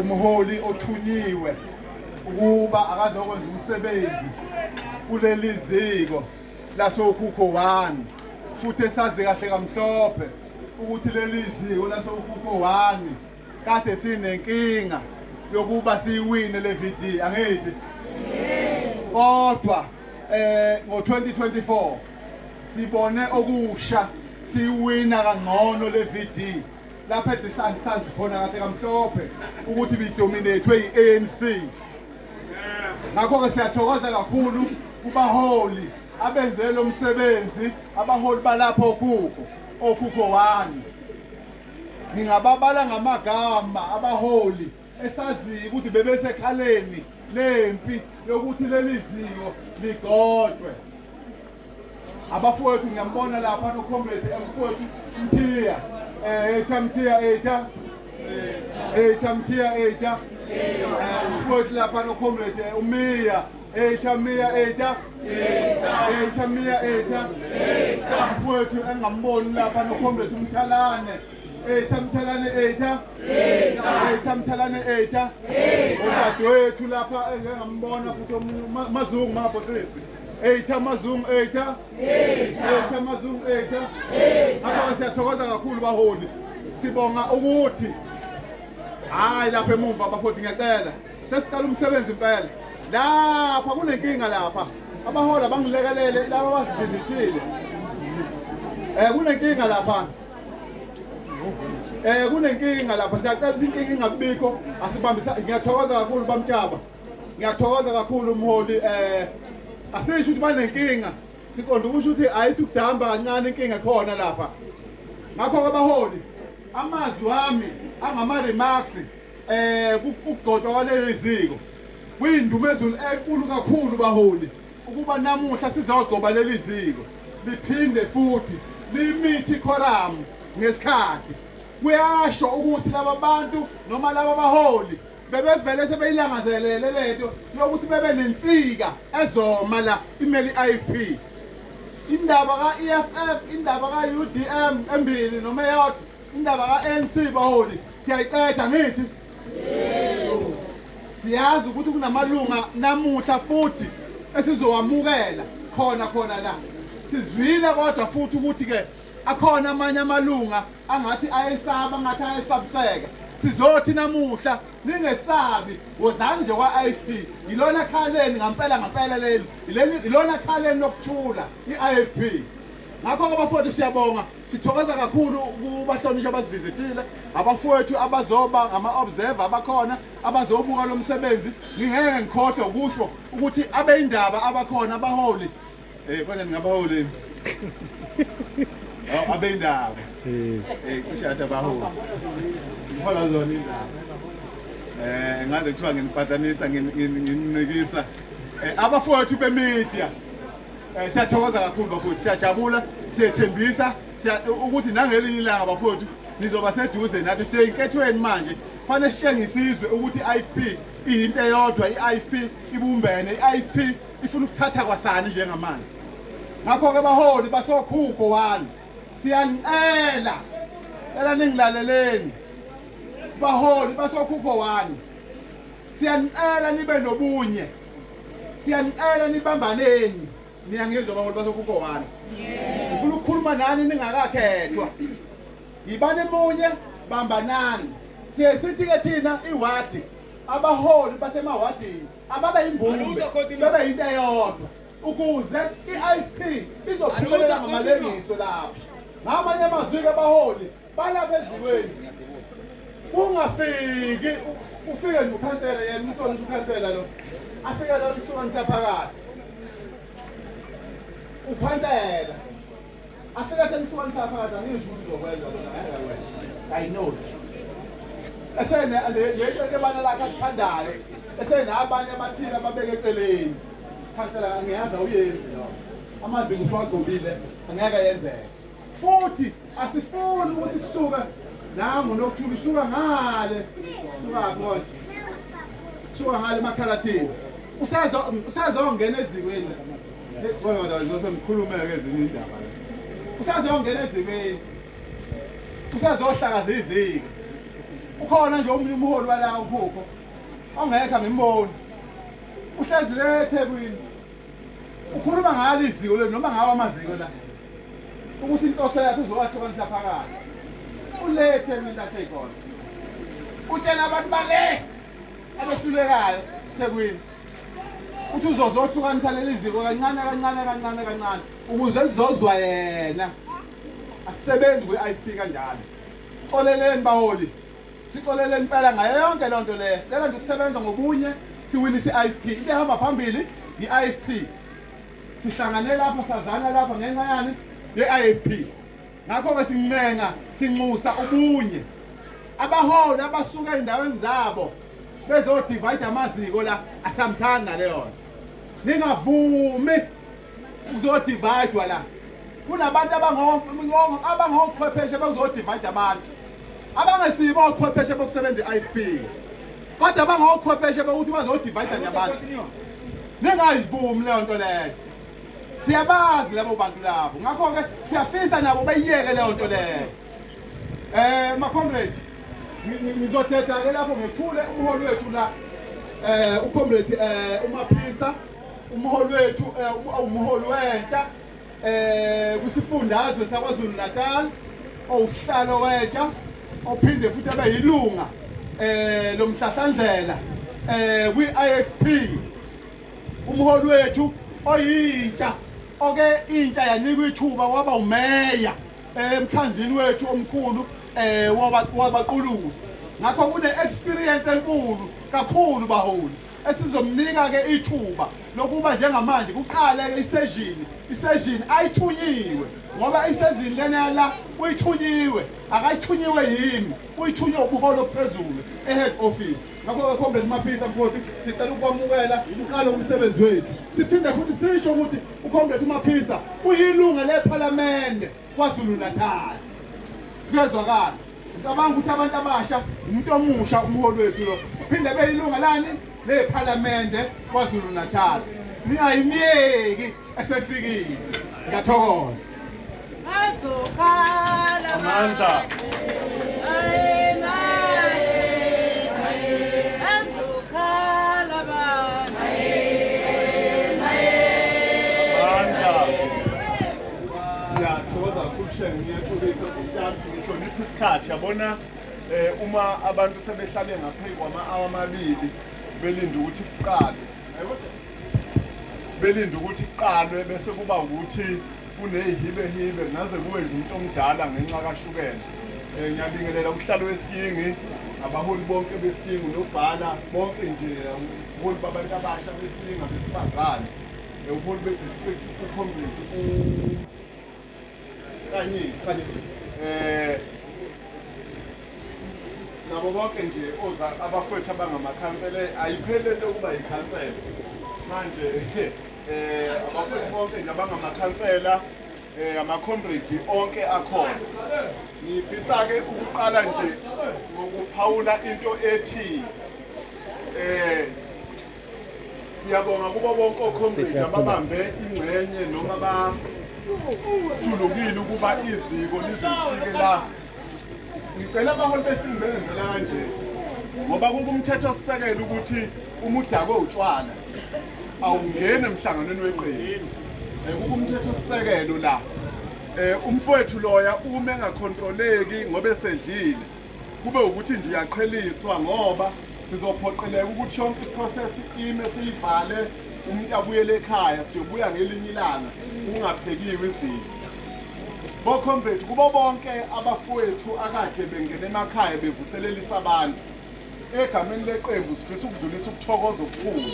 Umholi othunyiwe ukuba akazokwenza umsebenzi kuleli ziko lasokhukho 1 futhi esazi kahle kamhlophe ukuthi leli ziko lasokhukho 1 kade sinenkinga yokuba siyiwine le VD angithi kodwa ngo2024 sibone okusha siwina kangcono le VD lapha sazi khona kahle kamhlophe ukuthi bidominate yi-ANC. Ngakho-ke siyathokoza kakhulu kubaholi abenze lo msebenzi, abaholi balapho okhukho 1. Ngingababala ngamagama abaholi esaziyo ukuthi bebesekhaleni lempi yokuthi leli ziko ligodwe. Abafowethu ngiyambona lapha noComrade mfowethu Mthiya. Mthiya mfowethu lapha noComrade uMiya. Miya. Mfowethu engamboni lapha noComrade uMthalane. Mthalane. Udadewethu lapha engingambona futhi Mazungu mabhosisi. Mazungu. Ngakho siyathokoza kakhulu baholi. Sibonga ukuthi hayi lapha emuva abafowethu ngiyacela sesiqala umsebenzi impela. Lapha kunenkinga lapha. Abaholi abangilekelele laba abasivizithile. Kunenkinga lapha. Kunenkinga lapha. Siyacela ukuthi inkinga ingabikho asibambisa. Ngiyathokoza kakhulu bamtshaba. Ngiyathokoza kakhulu umholi asisho ukuthi banenkinga siqonda ukusho ukuthi ayithi ukudamba kancane inkinga khona lapha. Ngakho ke abaholi amazwi wami angama remarks ukugcotshwa kwaleli ziko kuyindumezulu enkulu kakhulu baholi ukuba namuhla sizogcoba leli ziko liphinde futhi limithi quorum ngesikhathi. Kuyasho ukuthi laba bantu noma laba baholi bebevele sebeyilangazelele lento yokuthi bebe nensika ezoma la imeli IFP. Indaba ka-EFF, indaba ka-UDM embili noma eyodwa, indaba ka-ANC baholi siyayiqeda ngithi. Siyazi ukuthi kunamalunga namuhla futhi esizowamukela khona la. Sizwile kodwa futhi ukuthi ke akhona amanye amalunga angathi ayesaba ngathi ayesabseka. Sizothi namuhla ningesabi wozani nje kwa-IFP ilona khaleni ngampela leli ilona khaleni lokuthula i-IFP. Ngakho-ke abafowethu siyabonga sithokoza kakhulu kubahlonishwa abasivizithile abafowethu abazoba ngama-observer abakhona abazobuka lo msebenzi. Ngingeke ngikhohlwe ukusho ukuthi abeyindaba abakhona abaholi konje ngingabaholi abeyindaba kushada abaholi ngiphola zona indaba ngaze kuthiwa nginiphatanisa nginikisa abafowethu bemedia. Siyathokoza kakhulu bafowethu, siyajabula, siyethembisa ukuthi nangelinye ilanga bafowethu nizoba seduze nathi siyinkethweni manje. Kufanele sitshengisizwe ukuthi i-IFP iyinto eyodwa, i-IFP ibumbene, i-IFP ifuna ukuthatha kwasani njengamanje. Ngakho-ke baholi basokhukho 1 siyanicela ningilaleleni. Baholi basokhukho 1 siyanicela nibe nobunye, siyanicela nibambaneni. Niyangizwa baholi basokhukho 1? Ngifuna ukukhuluma nani ningakakhethwa. Yibani munye bambanani. Siyesithi-ke thina iwadi abaholi basemawadini ababe yimbumbe bebe yinto eyodwa ukuze i-IFP izophumelela ngamalengiso lapho. Ngamanye amazwi-ke abaholi balapha ezikweni ungafiki ufike nje ukhansela yena umntwana nje ukhansela lo afike la umhlukanisa phakathi ukhantela afike semhlukanisa phakathi angisho ukuthi uzokwenza lona ngeke I know esene lento ke bana la akuthandayo esene abanye abathile ababeke eceleni khansela ngiyaza uyenzi lo amazinga usiwagobile angeke yenzeke futhi asifuni ukuthi kusuka nangu nokuthula usuka ngale suka ngale eMakhalathini usazongena ezikweni kodwa ngizosemkhulumeke ezinye indaba usazongena ezikweni usazohlakaza iziko ukhona nje omunye umholi wala ukhokho ongekho ngimboni uhlezi le eThekwini ukhuluma ngalo iziko le noma ngawo amaziko la ukuthi inhloso yakhe uzowahlukanisa phakathi ulethe mina eThekwini utshela abantu bale abehlulekayo eThekwini uthi uzozohlukanisa leli ziko kancane ukuze lizozwa yena asisebenzi kwi-IP kanjalo xoleleni baholi sixoleleni impela ngayo yonke loo nto leyo lela nje ukusebenza ngobunye siwinisa i-IP into ehamba phambili i-IFP sihlangane lapha sazana lapha ngenxa yani ye-IFP ngakho-ke sincenga sinxusa ubunye abaholi abasuka ey'ndaweni zabo bezodivide amaziko la asihambisani naleyo ningavumi ukuzodivayidwa la kunabantu abangochwepheshe bezodivayida abantu abangesibo ochwepheshe bokusebenza i-IFP kodwa abangochwepheshe bokuthi bazodivayida nabantu ningayivumi leyo nto leyo siyabazi labo bantu labo ngakho-ke siyafisa nabo bayiyeke leyo nto leyo ma-comrade ngizothetha-ke lapho ngethule umholi wethu la ucomrade uMaphisa umholi wethu umholi wentsha kusifundazwe saKwaZulu Natal owuhlalo wentsha ophinde futhi abe yilunga lomhlahlandlela kwi-IFP umholi wethu oyintsha oke intsha yanikwa ithuba waba umeya emkhandlini wethu omkhulu wabaquluzi ngakho kune-experience enkulu kakhulu baholi esizomnika-ke ithuba lokuba njengamanje kuqale-ke isession ayithunyiwe ngoba isession lena la uyithunyiwe akayithunyiwe yimi uyithunyiwe ubuholo ophezulu e-head office ngakho-ke comrade Maphisa mfowethu sicela ukwamukela uqalo umsebenzi wethu siphinde futhi sisho ukuthi ucomrade Maphisa uyilunga lephalamende kwaZulu Natal kuyezwakala ngicabanga ukuthi abantu abasha umuntu omusha umholi wethu lo uphinde beyilunga lani lephalamende kwaZulu Natal ningayimyeki esefikile ngiyathokoza amandla siyathokoza kakhulu shenge ngiyaxolisa usami ngihlonipha isikhathi yabona uma abantu sebehlale ngaphezu kwama-hour amabili belinde ukuthi kuqalwe kuqalwe bese kuba ukuthi kunehibe ngaze kube nje umuntu omdala ngenxa kashukela ngiyabingelela uhlalo wesingi abaholi bonke besingi nobhala bonke nje ubuholi babantu abasha besingi abesifazane ubuholi be-district ucomrade Kanyisi nabo bonke nje abafowethu abangamakhansela ayiphelele ukuba yikhansela manje abafowethu bonke nje abangamakhansela ama-comrade onke akhona ngifisa-ke ukuqala nje ngokuphawula into ethi siyabonga kubo bonke o-comrade ababambe ingxenye noma julukile ukuba iziko lizofike la ngicela abaholi besingi benzela kanje ngoba kukumthetho sisekelo ukuthi uma udakwe utshwala awungene emhlanganweni weqembu kukumthetho sisekelo la umfowethu loya uma engakhontroleki ngoba esedlile kube ukuthi nje uyaqheliswa ngoba sizophoqeleka ukuthi yonke iprocess ime siyivale umuntu abuyele ekhaya siyobuya ngelinye ilanga ungaphekiwe izinto bo-comrade kubo bonke abafowethu akade bengena emakhaya bevuselelisa abantu egameni leqembu sifisa ukudlulisa ukuthokoza okukhulu